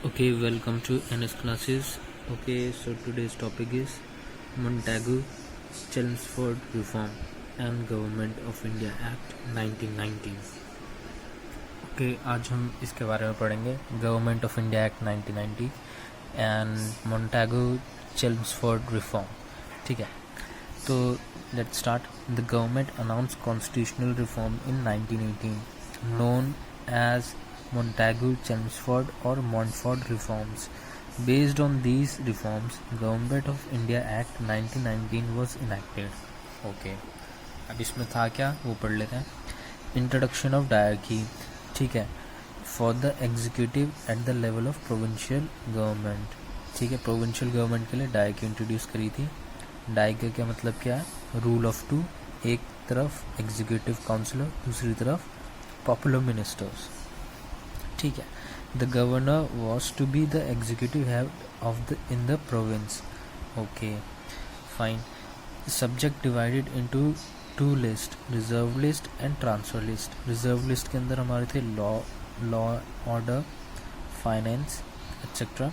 Okay, welcome to NS classes. Okay, so today's topic is Montagu Chelmsford Reform and Government of India Act 1919. Okay, आज हम इसके बारे में पढ़ेंगे government of India act 1990 and Montagu Chelmsford reform. ठीक है, तो let's start. The government announce constitutional reform in 1918 known as Montagu-Chelmsford or Montfort reforms. Based on these reforms, Government of India Act 1919 was enacted. Okay. अब इसमें था क्या वो पढ़ लेते हैं. Introduction of dyarchy. ठीक है, for the executive at the level of provincial government. ठीक है, प्रोविंशियल गवर्नमेंट के लिए डायरकी इंट्रोड्यूस करी थी. डायरकी का मतलब क्या है? Rule of two. एक तरफ एग्जीक्यूटिव काउंसिलर, दूसरी तरफ पॉपुलर मिनिस्टर्स. ठीक है, the governor was to be the executive head of the in the province. Okay fine. Subject divided into two list, reserve list and transfer list. Reserve list के अंदर हमारे थे law order, finance etcetera.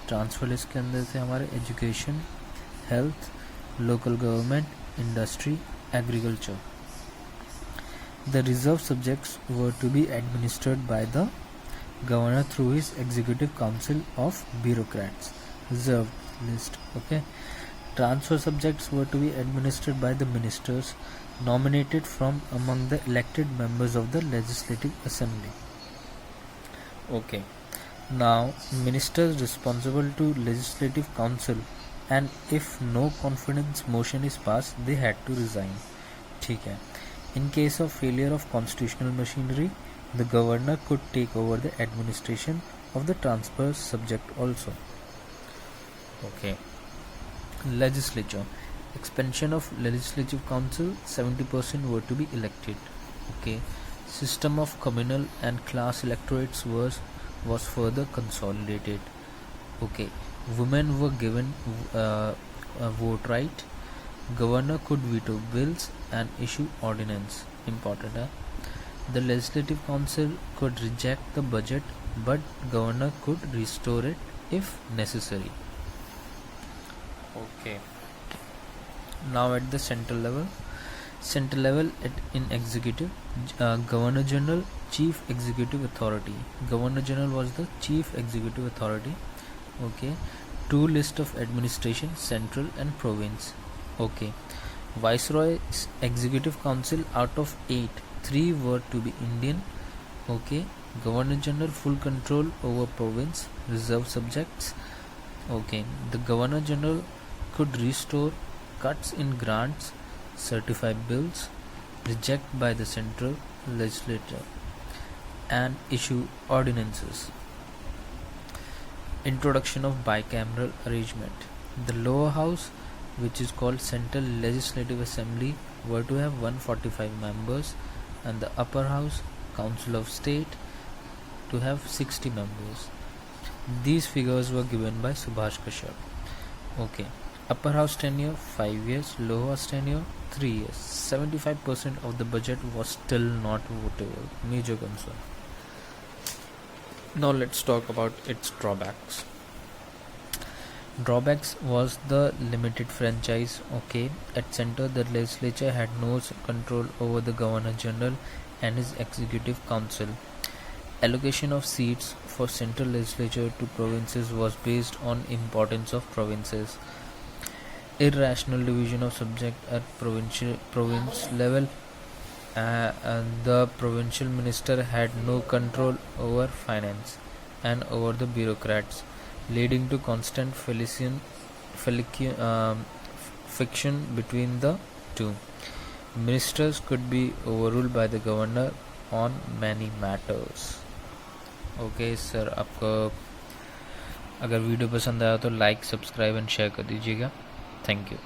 Transfer list के अंदर थे हमारे education, health, local government, industry, agriculture. The reserve subjects were to be administered by the governor through his executive council of bureaucrats. Reserve list. Okay. Transfer subjects were to be administered by the ministers nominated from among the elected members of the legislative assembly. Okay. Now, ministers responsible to legislative council, and if no confidence motion is passed, they had to resign. ठीक है. In case of failure of constitutional machinery, the governor could take over the administration of the transfer subject also. Okay. Legislature. Expansion of legislative council, 70% were to be elected. Okay. System of communal and class electorates was further consolidated. Okay. Women were given a vote right. Governor could veto bills and issue ordinance. Important है. The legislative council could reject the budget, but governor could restore it if necessary. Okay. Now at the central level in executive, governor general, chief executive authority. Governor general was the chief executive authority. Okay. Two list of administration, central and province. Okay. Viceroy's executive council, out of 8, 3 were to be Indian. Okay. Governor general full control over province, reserve subjects. Okay. The governor general could restore cuts in grants, certify bills, reject by the central legislature, and issue ordinances. Introduction of bicameral arrangement. The lower house, which is called Central Legislative Assembly, were to have 145 members, and the upper house, Council of State, to have 60 members. These figures were given by Subhash Kashyap. Okay. Upper house tenure 5 years, lower house tenure 3 years. 75% of the budget was still not votable. Major concern. Now let's talk about its drawbacks. Drawbacks was the limited franchise. Okay. At center, the legislature had no control over the governor general and his executive council. Allocation of seats for central legislature to provinces was based on importance of provinces. Irrational division of subject at province level. And the provincial minister had no control over finance and over the bureaucrats, leading to constant friction between the two. Ministers could be overruled by the governor on many matters. Okay sir, आपको अगर video पसंद आया तो like, subscribe and share कर दीजिएगा. Thank you.